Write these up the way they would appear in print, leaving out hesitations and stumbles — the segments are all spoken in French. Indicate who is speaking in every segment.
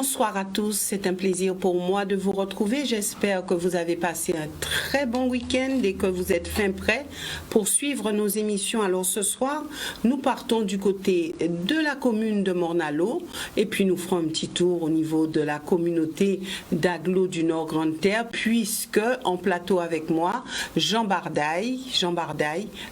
Speaker 1: Bonsoir à tous, c'est un plaisir pour moi de vous retrouver. J'espère que vous avez passé un très bon week-end et que vous êtes fin prêts pour suivre nos émissions. Alors ce soir, nous partons du côté de la commune de Morne-à-l'Eau et puis nous ferons un petit tour au niveau de la communauté d'Aglo du Nord Grande-Terre, puisque en plateau avec moi, Jean Bardaille,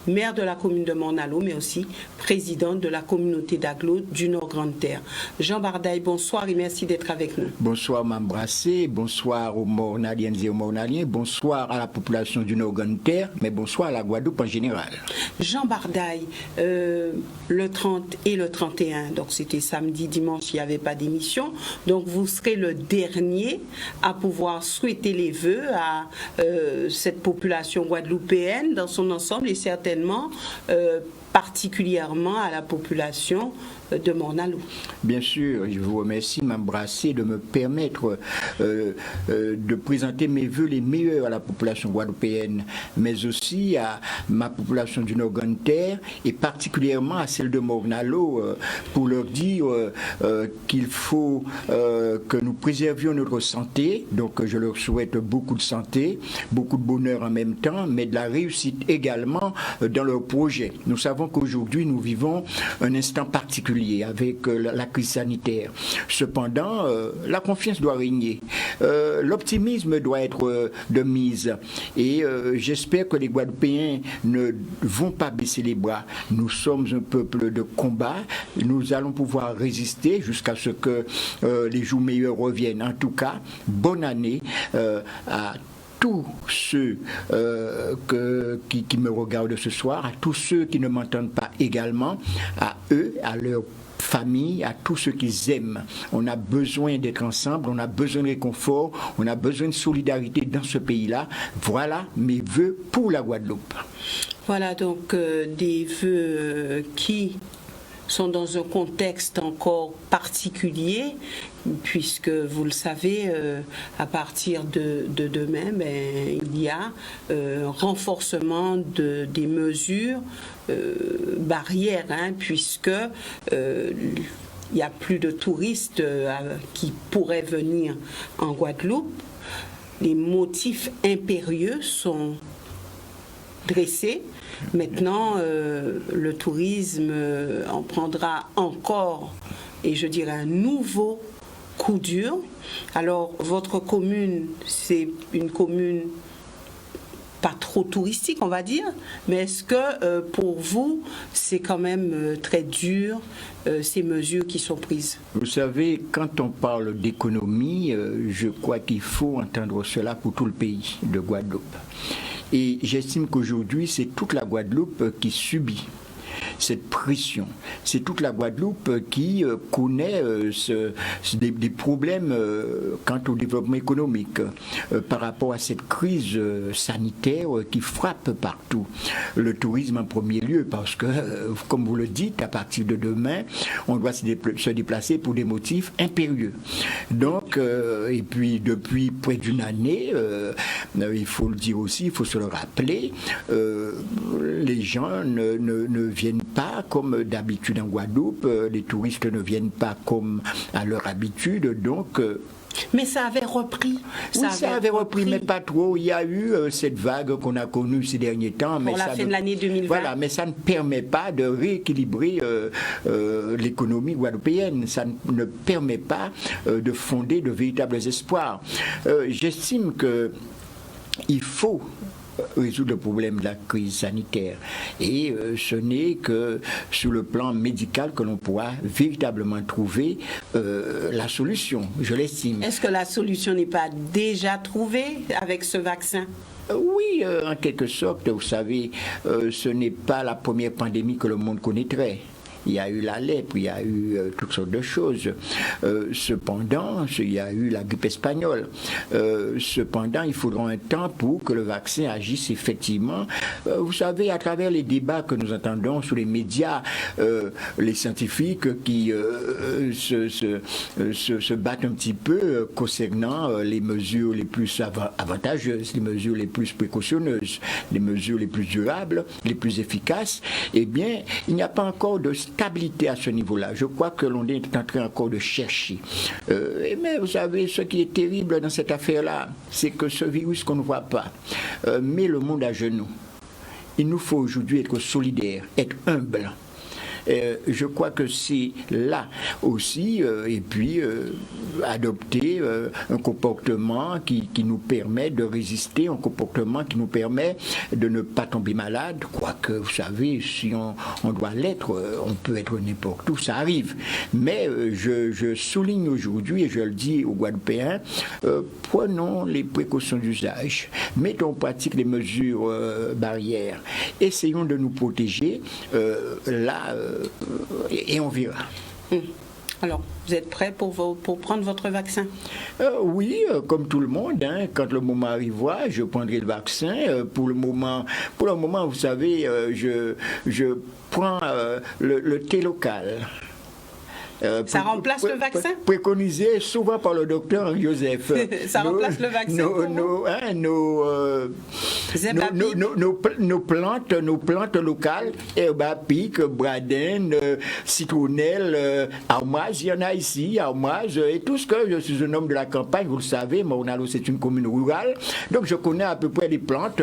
Speaker 1: maire de la commune de Morne-à-l'Eau, mais aussi président de la communauté d'Aglo du Nord Grande-Terre. Jean Bardaille, bonsoir et merci d'être avec nous.
Speaker 2: Bonsoir Mambrassé, bonsoir aux Mornaliennes et aux Mornaliens, bonsoir à la population du Nord Grande-Terre, mais bonsoir à la Guadeloupe en général.
Speaker 1: Jean Bardaille, le 30 et le 31, donc c'était samedi, dimanche, il n'y avait pas d'émission, donc vous serez le dernier à pouvoir souhaiter les vœux à cette population guadeloupéenne dans son ensemble et certainement particulièrement à la population de Morne-à-l'Eau.
Speaker 2: Bien sûr, je vous remercie, m'embrasser, de me permettre de présenter mes vœux les meilleurs à la population guadeloupéenne, mais aussi à ma population du Nord Grande-Terre et particulièrement à celle de Morne-à-l'Eau pour leur dire qu'il faut que nous préservions notre santé. Donc je leur souhaite beaucoup de santé, beaucoup de bonheur en même temps, mais de la réussite également dans leurs projets. Nous savons qu'aujourd'hui nous vivons un instant particulier avec la crise sanitaire. Cependant, la confiance doit régner. L'optimisme doit être de mise. Et j'espère que les Guadeloupéens ne vont pas baisser les bras. Nous sommes un peuple de combat. Nous allons pouvoir résister jusqu'à ce que les jours meilleurs reviennent. En tout cas, bonne année à tous ceux qui me regardent ce soir, à tous ceux qui ne m'entendent pas également, à eux, à leur famille, à tous ceux qu'ils aiment. On a besoin d'être ensemble, on a besoin de réconfort, on a besoin de solidarité dans ce pays-là. Voilà mes vœux pour la Guadeloupe.
Speaker 1: Voilà donc des vœux qui sont dans un contexte encore particulier, puisque vous le savez, à partir de demain, il y a un renforcement des mesures barrières, puisque il n'y a plus de touristes qui pourraient venir en Guadeloupe. Les motifs impérieux sont dressés. Maintenant, le tourisme en prendra encore, et je dirais un nouveau coup dur. Alors, votre commune, c'est une commune pas trop touristique, on va dire, mais est-ce que pour vous, c'est quand même très dur, ces mesures qui sont prises?
Speaker 2: Vous savez, quand on parle d'économie, je crois qu'il faut entendre cela pour tout le pays de Guadeloupe. Et j'estime qu'aujourd'hui, c'est toute la Guadeloupe qui subit cette pression. C'est toute la Guadeloupe qui connaît des problèmes quant au développement économique par rapport à cette crise sanitaire qui frappe partout. Le tourisme en premier lieu, parce que, comme vous le dites, à partir de demain, on doit se déplacer pour des motifs impérieux. Donc, et puis depuis près d'une année, il faut le dire aussi, il faut se le rappeler, les gens ne viennent pas comme d'habitude en Guadeloupe, les touristes ne viennent pas comme à leur habitude, donc...
Speaker 1: Mais ça avait repris.
Speaker 2: Ça avait repris, mais pas trop. Il y a eu cette vague qu'on a connue ces derniers temps.
Speaker 1: Pour la fin de l'année 2020.
Speaker 2: Voilà, mais ça ne permet pas de rééquilibrer l'économie guadeloupéenne. Ça ne permet pas de fonder de véritables espoirs. J'estime qu'il faut résoudre le problème de la crise sanitaire. Et ce n'est que sur le plan médical que l'on pourra véritablement trouver la solution, je l'estime.
Speaker 1: Est-ce que la solution n'est pas déjà trouvée avec ce vaccin ?
Speaker 2: Oui, en quelque sorte, vous savez, ce n'est pas la première pandémie que le monde connaîtrait. Il y a eu la lèpre, il y a eu toutes sortes de choses. Cependant, il y a eu la grippe espagnole. Cependant, il faudra un temps pour que le vaccin agisse effectivement. Vous savez, à travers les débats que nous entendons sur les médias, les scientifiques qui se battent un petit peu concernant les mesures les plus avantageuses, les mesures les plus précautionneuses, les mesures les plus durables, les plus efficaces, eh bien, il n'y a pas encore de stabilité à ce niveau-là. Je crois que l'on est en train encore de chercher. Mais vous savez, ce qui est terrible dans cette affaire-là, c'est que ce virus qu'on ne voit pas met le monde à genoux. Il nous faut aujourd'hui être solidaires, être humbles. Je crois que c'est là aussi, et puis adopter un comportement qui nous permet de résister, un comportement qui nous permet de ne pas tomber malade, quoique, vous savez, si on doit l'être, on peut être n'importe où, ça arrive. Mais je souligne aujourd'hui, et je le dis aux Guadeloupéens, prenons les précautions d'usage, mettons en pratique les mesures barrières, essayons de nous protéger, et on verra.
Speaker 1: Alors, vous êtes prêts pour prendre votre vaccin?
Speaker 2: Oui, comme tout le monde, hein, quand le moment arrivera, je prendrai le vaccin. Pour le moment, vous savez, je prends le thé local.
Speaker 1: Ça remplace le vaccin?
Speaker 2: Préconisé souvent par le docteur Joseph.
Speaker 1: Ça remplace le vaccin?
Speaker 2: Nos plantes locales, herbe à pic, bradène, citronnelle, armoise, il y en a ici, armoise, et tout ce que je suis un homme de la campagne, vous le savez, Mornalo c'est une commune rurale, donc je connais à peu près les plantes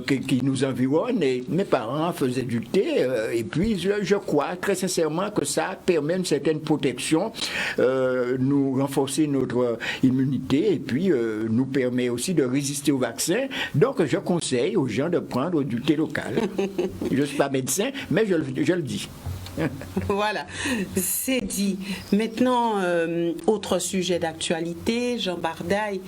Speaker 2: qui nous environnent, et mes parents faisaient du thé, et puis je crois très sincèrement que ça permet une certaine protection, nous renforcer notre immunité et puis nous permet aussi de résister au vaccin. Donc je conseille aux gens de prendre du thé local. Je ne suis pas médecin, mais je le dis.
Speaker 1: Voilà, c'est dit. Maintenant, autre sujet d'actualité, Jean Bardaille,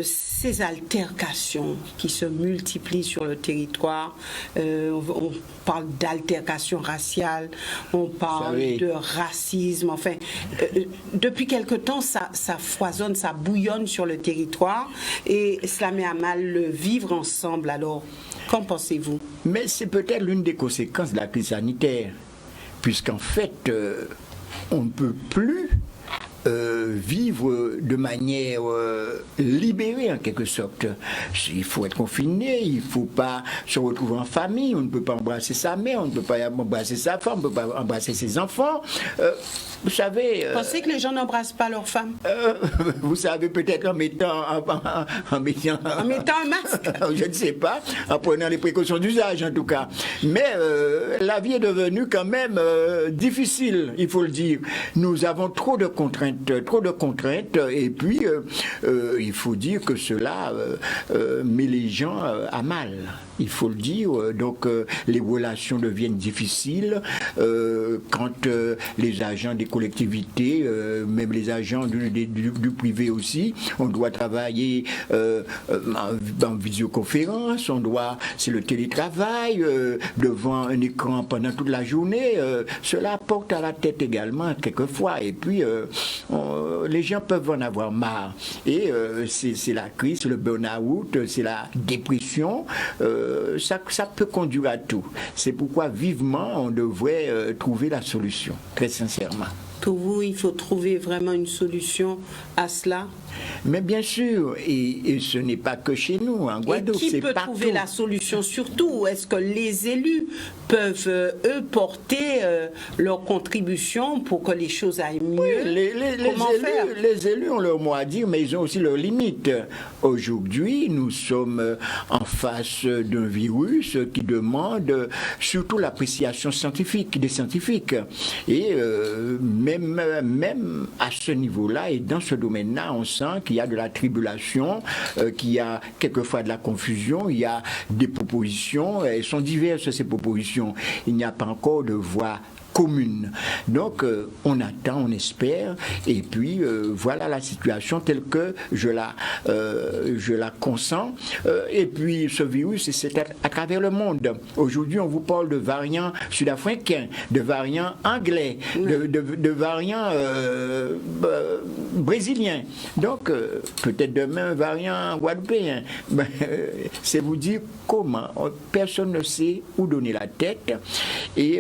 Speaker 1: ces altercations qui se multiplient sur le territoire, on parle d'altercations raciales, on parle de racisme, enfin, depuis quelque temps, ça foisonne, ça bouillonne sur le territoire et cela met à mal le vivre ensemble. Alors, qu'en pensez-vous?
Speaker 2: Mais c'est peut-être l'une des conséquences de la crise sanitaire. Puisqu'en fait, on ne peut plus vivre de manière libérée en quelque sorte. Il faut être confiné, il ne faut pas se retrouver en famille, on ne peut pas embrasser sa mère, on ne peut pas embrasser sa femme, on ne peut pas embrasser ses enfants. Vous savez...
Speaker 1: Vous pensez que les gens n'embrassent pas leurs femmes?
Speaker 2: Vous savez, peut-être en mettant un
Speaker 1: masque.
Speaker 2: Je ne sais pas, en prenant les précautions d'usage en tout cas. Mais la vie est devenue quand même difficile, il faut le dire. Nous avons trop de contraintes, et puis il faut dire que cela met les gens à mal. Il faut le dire, donc les relations deviennent difficiles quand les agents des collectivités, même les agents du privé aussi, on doit travailler en visioconférence, c'est le télétravail, devant un écran pendant toute la journée, cela porte à la tête également quelquefois, et puis les gens peuvent en avoir marre, et c'est la crise, c'est le burn-out, c'est la dépression, ça peut conduire à tout. C'est pourquoi vivement on devrait trouver la solution, très sincèrement.
Speaker 1: Pour vous, il faut trouver vraiment une solution à cela?
Speaker 2: Mais bien sûr, et ce n'est pas que chez nous, en Guadeloupe, c'est partout.
Speaker 1: Et qui peut trouver la solution surtout? Est-ce que les élus peuvent, eux, porter leur contribution pour que les choses aillent mieux?
Speaker 2: Oui, les élus ont leur mot à dire, mais ils ont aussi leurs limites. Aujourd'hui, nous sommes en face d'un virus qui demande surtout l'appréciation scientifique des scientifiques. Et même à ce niveau-là et dans ce domaine-là, on sent qu'il y a de la tribulation, qu'il y a quelquefois de la confusion, il y a des propositions, elles sont diverses ces propositions. Il n'y a pas encore de voie commune. Donc on attend, on espère, et puis voilà la situation telle que je la consens. Et puis ce virus, c'est à travers le monde. Aujourd'hui, on vous parle de variants sud-africains, de variants anglais, de variants brésiliens. Donc peut-être demain un variant guadeloupéen. C'est vous dire comment. Personne ne sait où donner la tête. Et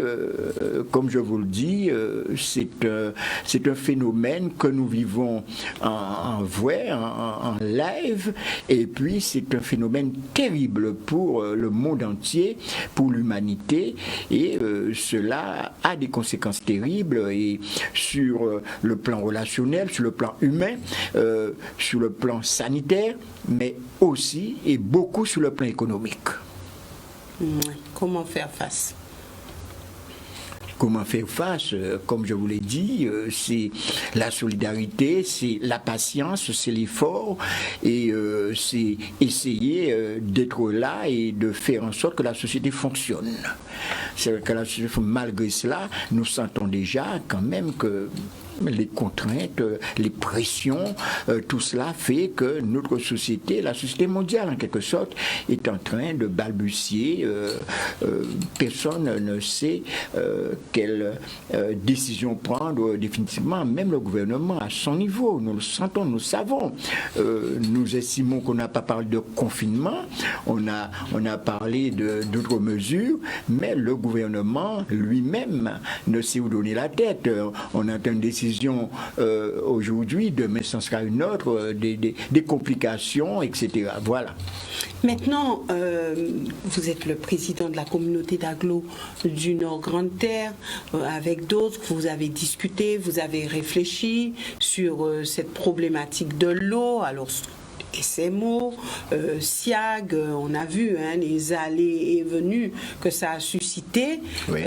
Speaker 2: comme comme je vous le dis, c'est un phénomène que nous vivons en vrai, en live, et puis c'est un phénomène terrible pour le monde entier, pour l'humanité, et cela a des conséquences terribles et sur le plan relationnel, sur le plan humain, sur le plan sanitaire, mais aussi et beaucoup sur le plan économique.
Speaker 1: Comment faire face?
Speaker 2: Comment faire face? Comme je vous l'ai dit, c'est la solidarité, c'est la patience, c'est l'effort et c'est essayer d'être là et de faire en sorte que la société fonctionne. C'est que la société, malgré cela, nous sentons déjà quand même que les contraintes, les pressions, tout cela fait que notre société, la société mondiale en quelque sorte, est en train de balbutier. Personne ne sait quelle décision prendre définitivement, même le gouvernement à son niveau. Nous le sentons, nous le savons. Nous estimons qu'on n'a pas parlé de confinement, on a parlé d'autres mesures, mais le gouvernement lui-même ne sait où donner la tête. On entend une décision aujourd'hui, demain ce sera une autre, des complications, etc. Voilà.
Speaker 1: Maintenant, vous êtes le président de la communauté d'agglo du Nord Grande Terre, avec d'autres, vous avez discuté, vous avez réfléchi sur cette problématique de l'eau. Alors, SMO, SIAG, on a vu les allées et venues que ça a suscité.
Speaker 2: Oui.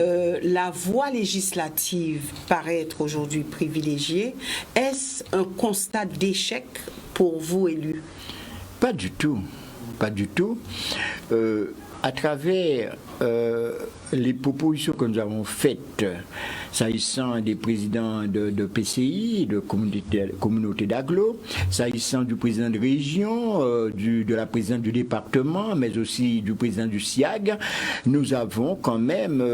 Speaker 1: La voie législative paraît être aujourd'hui privilégiée. Est-ce un constat d'échec pour vous, élus?
Speaker 2: Pas du tout. Pas du tout. À travers les propositions que nous avons faites, s'agissant des présidents de PCI, de communauté d'agglo, s'agissant du président de région, de la présidente du département, mais aussi du président du SIAG, nous avons quand même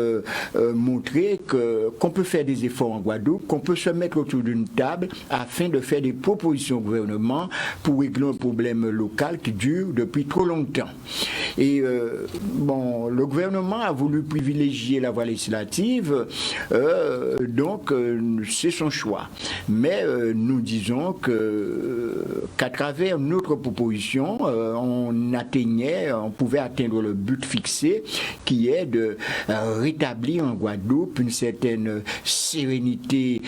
Speaker 2: montré qu'on peut faire des efforts en Guadeloupe, qu'on peut se mettre autour d'une table afin de faire des propositions au gouvernement pour régler un problème local qui dure depuis trop longtemps. Et le gouvernement a voulu privilégier la voie législative, donc c'est son choix. Mais nous disons qu'à travers notre proposition, on pouvait atteindre le but fixé, qui est de rétablir en Guadeloupe une certaine sérénité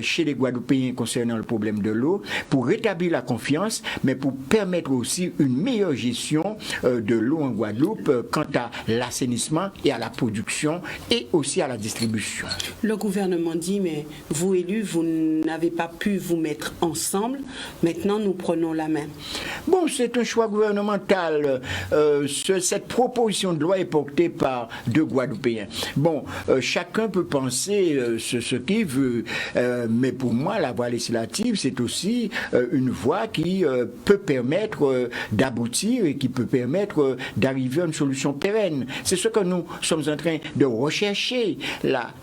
Speaker 2: chez les Guadeloupéens concernant le problème de l'eau, pour rétablir la confiance, mais pour permettre aussi une meilleure gestion de l'eau en Guadeloupe quant à l'assainissement et à la production et aussi à la distribution.
Speaker 1: Le gouvernement dit, mais vous élus, vous n'avez pas pu vous mettre ensemble, maintenant nous prenons la main.
Speaker 2: Bon, c'est un choix gouvernemental. Cette proposition de loi est portée par deux Guadeloupéens. Bon, chacun peut penser ce qu'il veut, mais pour moi, la voie législative, c'est aussi une voie qui peut permettre d'aboutir et qui peut permettre d'arriver à une solution pérenne. C'est ce que nous sommes en train de rechercher, la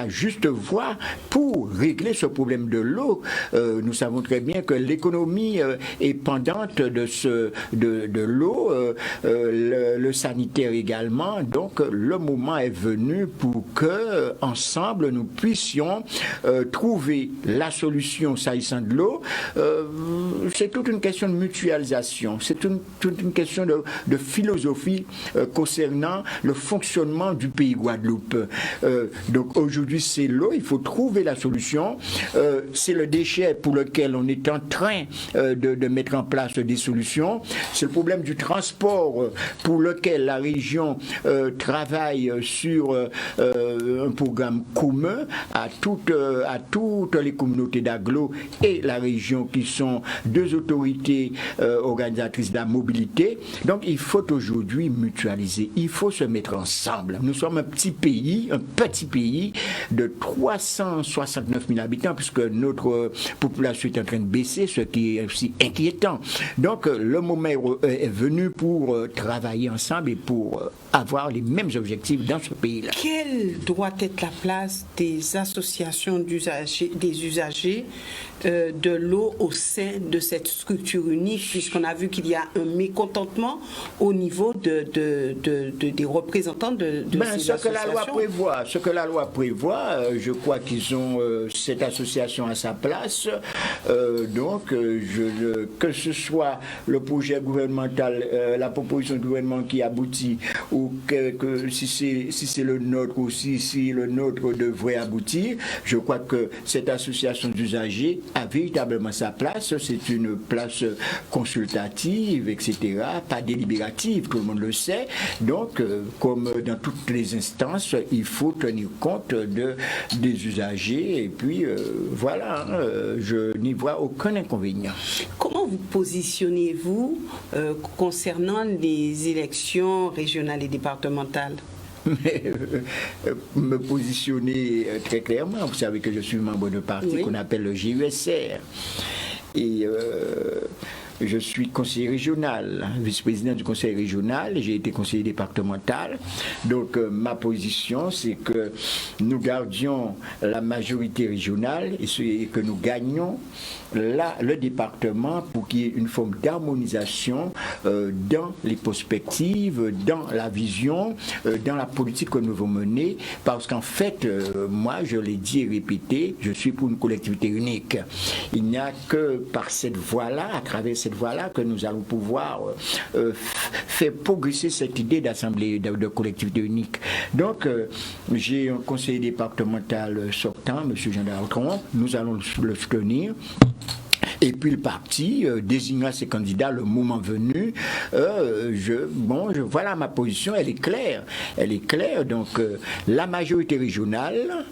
Speaker 2: juste voie pour régler ce problème de l'eau. Nous savons très bien que l'économie est pendante de l'eau, le sanitaire également. Donc le moment est venu pour que ensemble nous puissions trouver la solution s'agissant de l'eau. C'est toute une question de mutualisation, c'est toute une question de philosophie concernant le fonctionnement du pays Guadeloupe. Donc aujourd'hui c'est l'eau, il faut trouver la solution. C'est le déchet pour lequel on est en train de mettre en place des solutions. C'est le problème du transport pour lequel la région travaille sur un programme commun à toutes les communautés d'agglo et la région qui sont deux autorités organisatrices de la mobilité. Donc il faut aujourd'hui mutualiser, il faut se mettre ensemble. Nous sommes un petit pays de 369 000 habitants, puisque notre population est en train de baisser, ce qui est aussi inquiétant. Donc le moment est venu pour travailler ensemble et pour avoir les mêmes objectifs dans ce pays-là.
Speaker 1: Quelle doit être la place des associations des usagers de l'eau au sein de cette structure unique, puisqu'on a vu qu'il y a un mécontentement au niveau des représentants de ces
Speaker 2: ce que
Speaker 1: associations.
Speaker 2: ce que la loi prévoit, je crois qu'ils ont cette association à sa place. Que ce soit le projet gouvernemental, la proposition du gouvernement qui aboutit, ou que si c'est le nôtre ou si le nôtre devrait aboutir, je crois que cette association d'usagers a véritablement sa place. C'est une place consultative, etc., pas délibérative, tout le monde le sait. Donc, comme dans toutes les instances, il faut tenir compte des usagers. Et puis, voilà, je n'y vois aucun inconvénient.
Speaker 1: Comment vous positionnez-vous concernant les élections régionales et départementales?
Speaker 2: Me positionner très clairement. Vous savez que je suis membre de parti qu'on appelle le JUSR. Et je suis conseiller régional, vice-président du conseil régional, j'ai été conseiller départemental. Donc ma position, c'est que nous gardions la majorité régionale et que nous gagnions le département pour qu'il y ait une forme d'harmonisation dans les perspectives, dans la vision, dans la politique que nous devons mener. Parce qu'en fait, moi, je l'ai dit et répété, je suis pour une collectivité unique. Il n'y a que par cette voie-là, à travers cette voie-là, que nous allons pouvoir faire progresser cette idée d'assemblée de collectivité unique. Donc, j'ai un conseiller départemental sortant, M. Jean Daltron, nous allons le soutenir. Et puis le parti désignera ses candidats le moment venu. Voilà ma position, elle est claire. Elle est claire, donc la majorité régionale,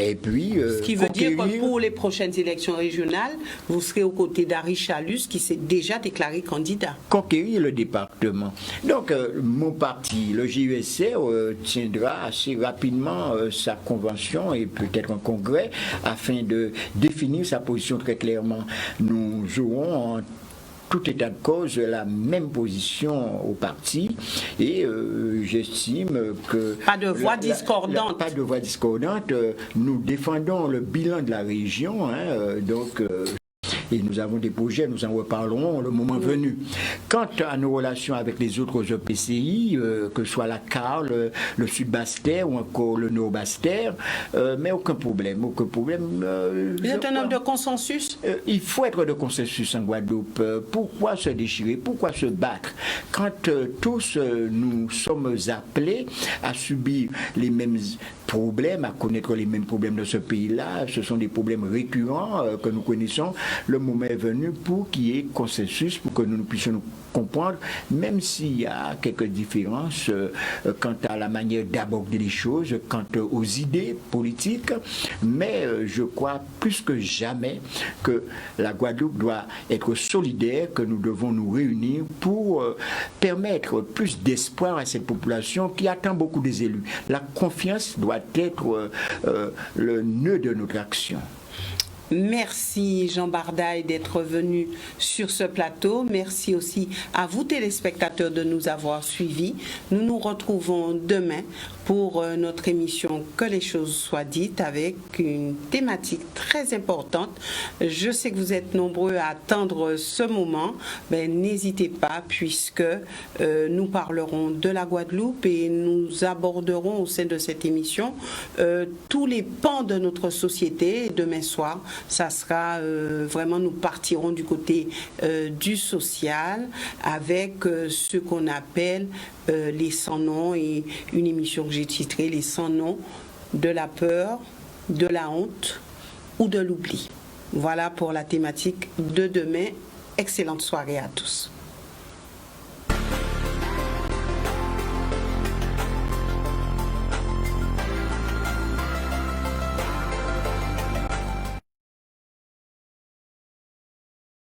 Speaker 2: et puis...
Speaker 1: Ce qui veut dire que pour les prochaines élections régionales, vous serez aux côtés d'Harry Chalus, qui s'est déjà déclaré candidat.
Speaker 2: Conquérir le département. Donc mon parti, le JUSR, tiendra assez rapidement sa convention et peut-être un congrès afin de définir sa position très clairement. Nous aurons en tout état de cause la même position au parti et j'estime que...
Speaker 1: Pas de voix discordante.
Speaker 2: Pas de voix discordante. Nous défendons le bilan de la région, et nous avons des projets, nous en reparlerons le moment venu. Quant à nos relations avec les autres EPCI, que ce soit la CAR, le Sud-Basse-Terre ou encore le Nord-Basse-Terre, mais aucun problème.
Speaker 1: Vous êtes un homme de consensus?
Speaker 2: Il faut être de consensus en Guadeloupe. Pourquoi se déchirer? Pourquoi se battre? Quand tous nous sommes appelés à subir les mêmes problèmes, à connaître les mêmes problèmes de ce pays-là, ce sont des problèmes récurrents que nous connaissons. Le moment est venu pour qu'il y ait consensus, pour que nous puissions nous comprendre, même s'il y a quelques différences quant à la manière d'aborder les choses, quant aux idées politiques, mais je crois plus que jamais que la Guadeloupe doit être solidaire, que nous devons nous réunir pour permettre plus d'espoir à cette population qui attend beaucoup des élus. La confiance doit être le nœud de notre action.
Speaker 1: Merci Jean Bardaille d'être venu sur ce plateau. Merci aussi à vous téléspectateurs de nous avoir suivis. Nous nous retrouvons demain pour notre émission Que les choses soient dites avec une thématique très importante. Je sais que vous êtes nombreux à attendre ce moment. N'hésitez pas puisque nous parlerons de la Guadeloupe et nous aborderons au sein de cette émission tous les pans de notre société. Demain soir, ça sera vraiment, nous partirons du côté du social avec ce qu'on appelle les 100 noms et une émission que j'ai titrée les 100 noms de la peur, de la honte ou de l'oubli. Voilà pour la thématique de demain. Excellente soirée à tous.